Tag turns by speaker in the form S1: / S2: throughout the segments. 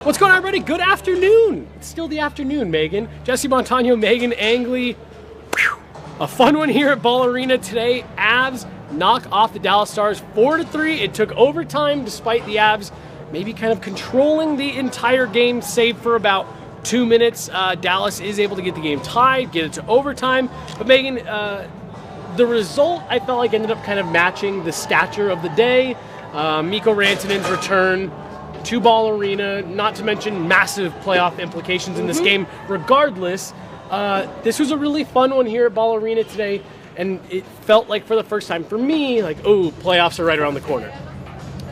S1: What's going on, everybody? Good afternoon. It's still the afternoon, Megan. Montano Meghan Angley. A fun one here at Ball Arena today. Avs knock off the Dallas Stars 4-3. It took overtime despite the Avs maybe kind of controlling the entire game, save for about 2 minutes. Dallas is able to get the game tied, get it to overtime. But Megan, the result I felt like ended up kind of matching the stature of the day. Mikko Rantanen's return to Ball Arena, not to mention massive playoff implications in this game. Regardless, this was a really fun one here at Ball Arena today, and it felt like for the first time for me, like, oh, playoffs are right around the corner.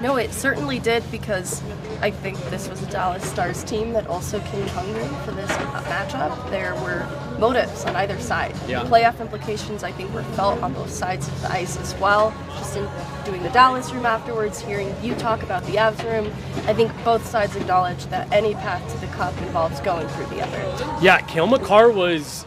S2: No, it certainly did, because I think this was a Dallas Stars team that also came hungry for this matchup. There were motives on either side.
S1: Yeah.
S2: Playoff implications, I think, were felt on both sides of the ice as well. Just in doing the Dallas room afterwards, hearing you talk about the Avs room, I think both sides acknowledge that any path to the cup involves going through the other.
S1: Yeah, Cale Makar was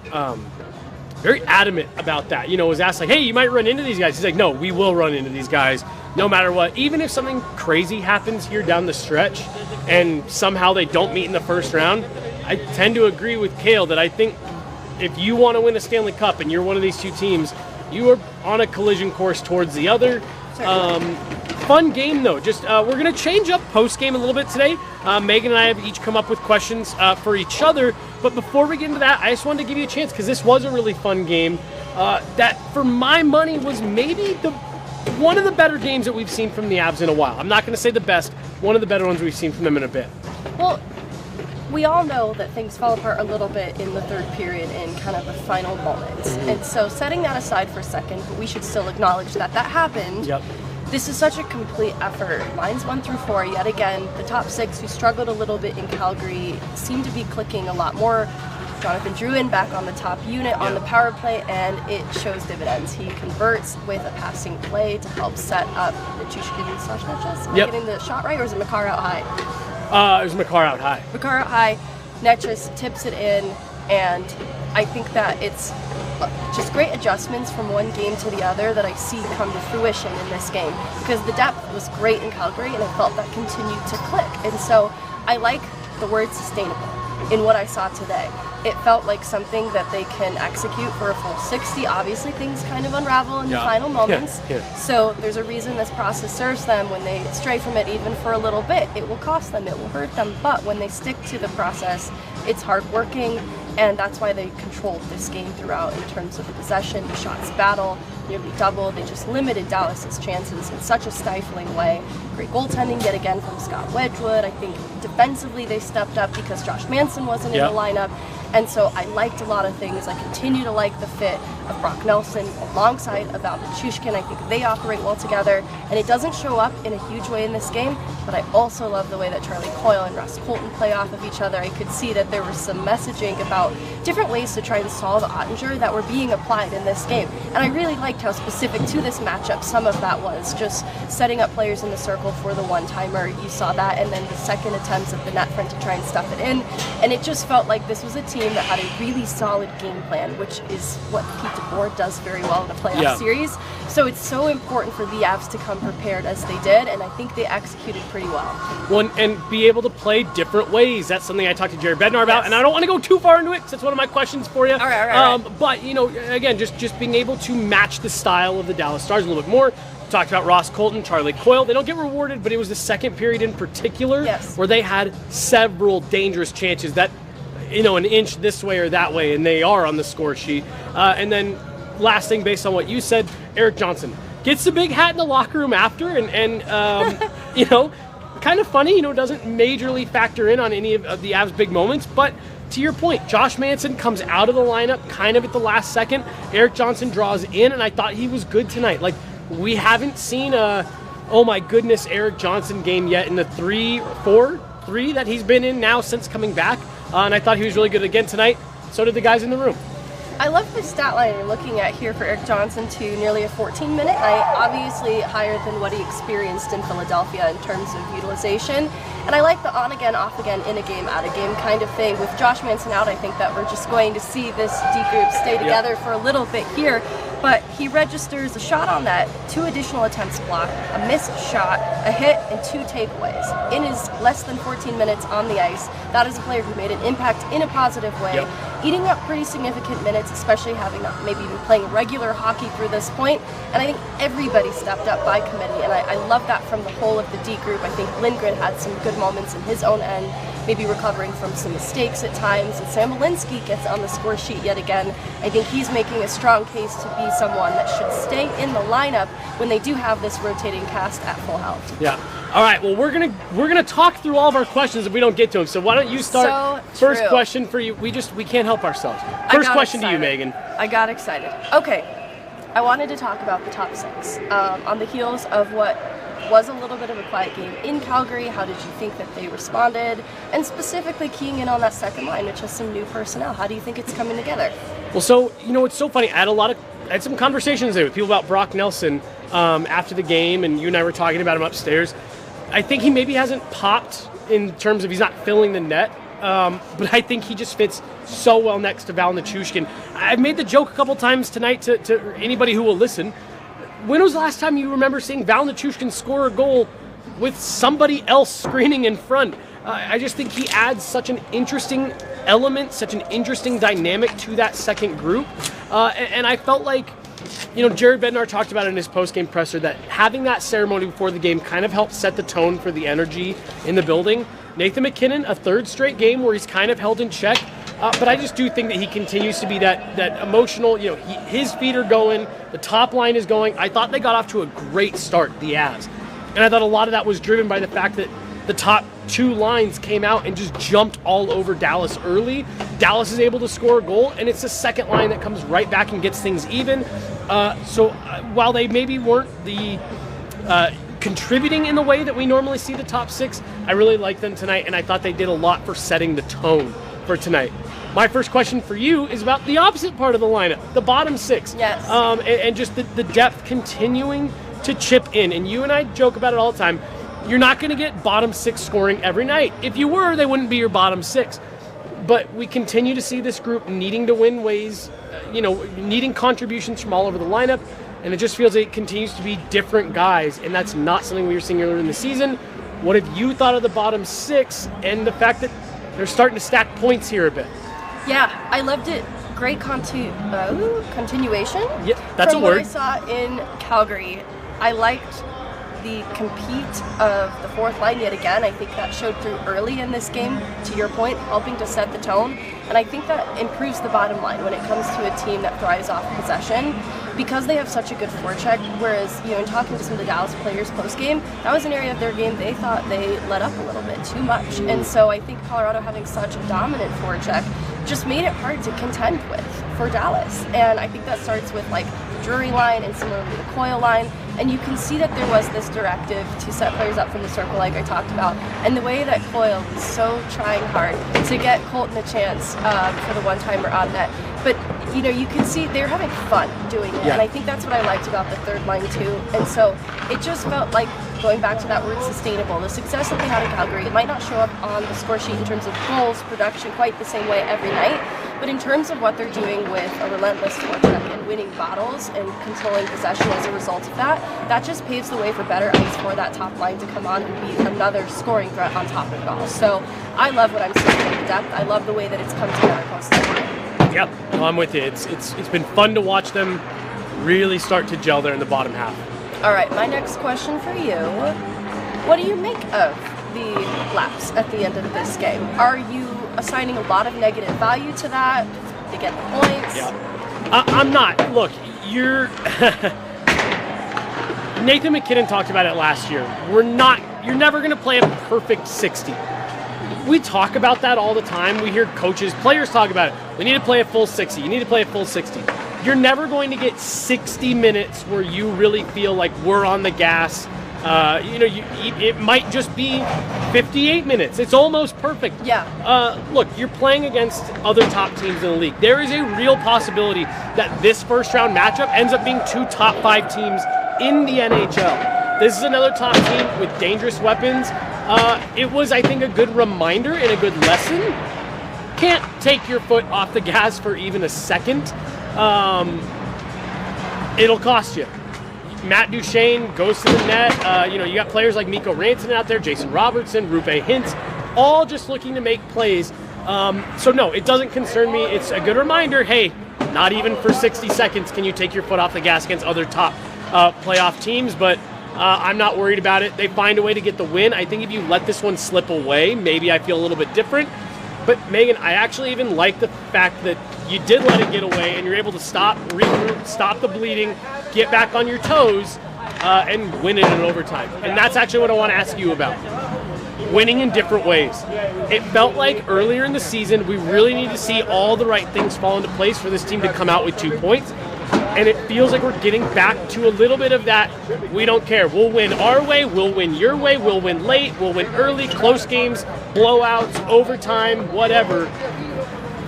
S1: very adamant about that. You know, was asked like, hey, you might run into these guys. He's like, no, we will run into these guys no matter what. Even if something crazy happens here down the stretch and somehow they don't meet in the first round, I tend to agree with Cale that I think if you want to win a Stanley Cup and you're one of these two teams, you are on a collision course towards the other. Fun game, though. Just we're going to change up post-game a little bit today. Megan and I have each come up with questions for each other. But before we get into that, I just wanted to give you a chance, because this was a really fun game that, for my money, was maybe one of the better games that we've seen from the Avs in a while. I'm not going to say the best. One of the better ones we've seen from them in a bit.
S2: Well, we all know that things fell apart a little bit in the third period in kind of the final moments. And so setting that aside for a second, we should still acknowledge that that happened.
S1: Yep.
S2: This is such a complete effort. Lines 1 through 4, yet again, the top 6 who struggled a little bit in Calgary seem to be clicking a lot more. Jonathan Drouin back on the top unit on the power play, and it shows dividends. He converts with a passing play to help set up the Chushkin/Netchus. Am I getting the shot right, or is it Makar out high?
S1: It was Makar out high.
S2: Makar out high. Netchus tips it in, and I think that it's just great adjustments from one game to the other that I see come to fruition in this game, because the depth was great in Calgary, and I felt that continued to click. And so I like the word sustainable in what I saw today. It felt like something that they can execute for a full 60. Obviously, things kind of unravel in the final moments. So there's a reason this process serves them. When they stray from it even for a little bit, it will cost them, it will hurt them. But when they stick to the process, it's hardworking, and that's why they controlled this game throughout in terms of the possession, the shots battle, nearly doubled. They just limited Dallas's chances in such a stifling way. Great goaltending yet again from Scott Wedgwood. I think defensively they stepped up because Josh Manson wasn't in the lineup. And so I liked a lot of things. I continue to like the fit of Brock Nelson alongside Val Nichushkin. I think they operate well together, and it doesn't show up in a huge way in this game, but I also love the way that Charlie Coyle and Russ Colton play off of each other. I could see that there was some messaging about different ways to try and solve Ottinger that were being applied in this game. And I really liked how specific to this matchup some of that was, just setting up players in the circle for the one-timer. You saw that, and then the second attempts at the net front to try and stuff it in. And it just felt like this was a team that had a really solid game plan, which is what Pete DeBoer does very well in a playoff series. So it's so important for the Avs to come prepared as they did, and I think they executed pretty well.
S1: And be able to play different ways. That's something I talked to Jerry Bednar about, and I don't want to go too far into it, because that's one of my questions for you.
S2: All right.
S1: But, you know, again, just being able to match the style of the Dallas Stars a little bit more. Talked about Ross Colton, Charlie Coyle. They don't get rewarded, but it was the second period in particular where they had several dangerous chances that, you know, an inch this way or that way, and they are on the score sheet. And then last thing, based on what you said, Erik Johnson gets the big hat in the locker room after, and you know, kind of funny, you know, doesn't majorly factor in on any of the Avs' big moments, but to your point, Josh Manson comes out of the lineup kind of at the last second. Erik Johnson draws in, and I thought he was good tonight. Like, we haven't seen a, oh my goodness, Erik Johnson game yet in the 3 or 4 that he's been in now since coming back. And I thought he was really good again tonight. So did the guys in the room.
S2: I love the stat line you're looking at here for Eric Johnson to nearly a 14-minute night, obviously higher than what he experienced in Philadelphia in terms of utilization. And I like the on again, off again, in a game, out of game kind of thing. With Josh Manson out, I think that we're just going to see this D group stay together for a little bit here. But he registers a shot on net, 2 additional attempts blocked, a missed shot, a hit, and 2 takeaways in his less than 14 minutes on the ice. That is a player who made an impact in a positive way, eating up pretty significant minutes, especially having not maybe even playing regular hockey through this point. And I think everybody stepped up by committee, and I love that from the whole of the D group. I think Lindgren had some good moments in his own end, maybe recovering from some mistakes at times, and Sam Malinsky gets on the score sheet yet again. I think he's making a strong case to be someone that should stay in the lineup when they do have this rotating cast at full health.
S1: Yeah. All right. Well, we're gonna talk through all of our questions if we don't get to them. So why don't you start?
S2: So
S1: first
S2: true.
S1: question for you. We can't help ourselves. First question to you, Megan.
S2: I got excited. Okay. I wanted to talk about the top 6 on the heels of what was a little bit of a quiet game in Calgary. How did you think that they responded? And specifically keying in on that second line, which has some new personnel. How do you think it's coming together?
S1: Well, so, it's so funny. I had some conversations there with people about Brock Nelson after the game, and you and I were talking about him upstairs. I think he maybe hasn't popped in terms of he's not filling the net, but I think he just fits so well next to Val Nichushkin. I've made the joke a couple times tonight to anybody who will listen. When was the last time you remember seeing Val Nichushkin score a goal with somebody else screening in front? I just think he adds such an interesting element, such an interesting dynamic to that second group. And I felt like, Jared Bednar talked about it in his post-game presser that having that ceremony before the game kind of helped set the tone for the energy in the building. Nathan MacKinnon, a 3rd straight game where he's kind of held in check. But I just do think that he continues to be that emotional, his feet are going, the top line is going. I thought they got off to a great start, the Avs. And I thought a lot of that was driven by the fact that the top 2 lines came out and just jumped all over Dallas early. Dallas is able to score a goal, and it's the second line that comes right back and gets things even. So while they maybe weren't the contributing in the way that we normally see the top 6, I really liked them tonight, and I thought they did a lot for setting the tone for tonight. My first question for you is about the opposite part of the lineup, the bottom 6.
S2: Yes.
S1: And just the depth continuing to chip in. And you and I joke about it all the time. You're not going to get bottom 6 scoring every night. If you were, they wouldn't be your bottom 6. But we continue to see this group needing to win ways, needing contributions from all over the lineup. And it just feels like it continues to be different guys. And that's not something we were seeing earlier in the season. What have you thought of the bottom 6 and the fact that they're starting to stack points here a bit?
S2: Yeah, I loved it. Great continuation.
S1: Yeah, that's
S2: from
S1: a word.
S2: What I saw in Calgary. I liked the compete of the 4th line yet again. I think that showed through early in this game, to your point, helping to set the tone. And I think that improves the bottom line when it comes to a team that thrives off possession, because they have such a good forecheck. Whereas, in talking to some of the Dallas players post-game, that was an area of their game they thought they let up a little bit too much. And so I think Colorado having such a dominant forecheck just made it hard to contend with for Dallas. And I think that starts with the Drury line and similarly the COL line. And you can see that there was this directive to set players up from the circle like I talked about. And the way that COL was so trying hard to get Colton a chance for the one-timer on net. But, you can see they're having fun doing it. Yeah. And I think that's what I liked about the 3rd line too. And so it just felt like, going back to that word sustainable, the success that they had in Calgary, it might not show up on the score sheet in terms of goals, production quite the same way every night. But in terms of what they're doing with a relentless forecheck and winning battles and controlling possession as a result of that, that just paves the way for better ice for that top line to come on and be another scoring threat on top of it all. So I love what I'm seeing in the depth. I love the way that it's come together post-game.
S1: Yep, no, I'm with you. It's been fun to watch them really start to gel there in the bottom half. All
S2: right, my next question for you. What do you make of the laps at the end of this game? Are you assigning a lot of negative value to that to get the points?
S1: Yeah, I'm not. Look, you're Nathan MacKinnon talked about it last year. You're never going to play a perfect 60. We talk about that all the time. We hear coaches, players talk about it. We need to play a full 60. You need to play a full 60. You're never going to get 60 minutes where you really feel like we're on the gas It might just be 58 minutes. It's almost perfect.
S2: Yeah.
S1: Look, you're playing against other top teams in the league. There is a real possibility that this first round matchup ends up being 2 top 5 teams in the NHL. This is another top team with dangerous weapons. It was, I think, a good reminder and a good lesson. Can't take your foot off the gas for even a second. It'll cost you. Matt Duchene goes to the net. You got players like Mikko Rantanen out there, Jason Robertson, Rupe Hintz, all just looking to make plays. So no, it doesn't concern me. It's a good reminder, hey, not even for 60 seconds can you take your foot off the gas against other top playoff teams, but I'm not worried about it. They find a way to get the win. I think if you let this one slip away, maybe I feel a little bit different. But Megan, I actually even like the fact that you did let it get away and you're able to stop, regroup, stop the bleeding, get back on your toes, and win it in overtime. And that's actually what I want to ask you about. Winning in different ways. It felt like earlier in the season, we really need to see all the right things fall into place for this team to come out with 2 points. And it feels like we're getting back to a little bit of that, we don't care. We'll win our way, we'll win your way, we'll win late, we'll win early, close games, blowouts, overtime, whatever.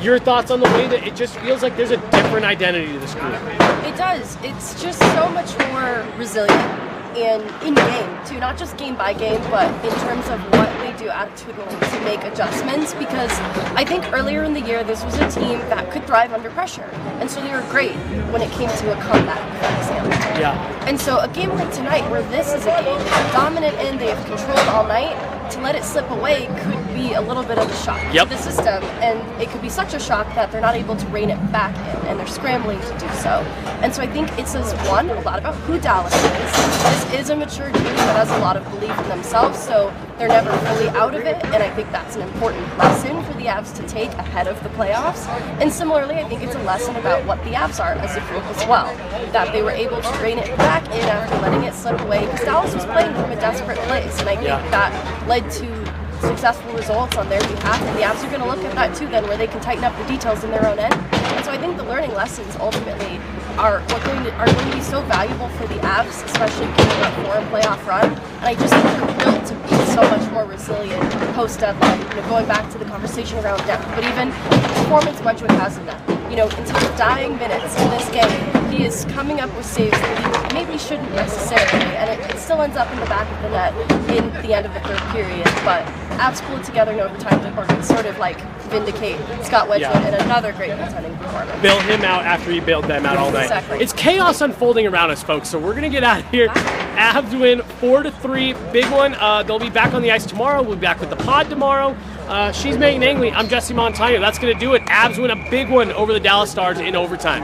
S1: Your thoughts on the way that it just feels like there's a different identity to this group?
S2: It does. It's just so much more resilient and in game too, not just game by game, but in terms of what they do attitudinally to make adjustments, because I think earlier in the year this was a team that could thrive under pressure, and so they were great when it came to a comeback, for example.
S1: Yeah.
S2: And so a game like tonight, where this is a game they're dominant in, they have controlled all night, to let it slip away could be a little bit of a shock to the system, and it could be such a shock that they're not able to rein it back in, and they're scrambling to do so. And so I think it says, one, a lot about who Dallas is. This is a mature team that has a lot of belief in themselves, so they're never fully out of it, and I think that's an important lesson for the Avs to take ahead of the playoffs. And similarly, I think it's a lesson about what the Avs are as a group as well, that they were able to rein it back in after letting it slip away, because Dallas was playing from a desperate place, and I think that led to successful results on their behalf, and the Avs are going to look at that too then, where they can tighten up the details in their own end. And so I think the learning lessons ultimately are going to be so valuable for the Avs, especially given that foreign playoff run. And I just think they're built to be so much more resilient post-deadline, going back to the conversation around depth, but even performance Wedgwood has in that. Into the dying minutes in this game, he is coming up with saves that he maybe shouldn't necessarily, and it still ends up in the back of the net in the end of the third period, but Avs pull it together in overtime to sort of vindicate Scott Wedgwood and another great goaltending performance.
S1: Bail him out after he bailed them out all night.
S2: Exactly.
S1: It's chaos unfolding around us, folks, so we're going to get out of here. Avs win 4-3, big one. They'll be back on the ice tomorrow. We'll be back with the pod tomorrow. She's Meghan Angley. I'm Jesse Montano. That's going to do it. Avs win a big one over the Dallas Stars in overtime.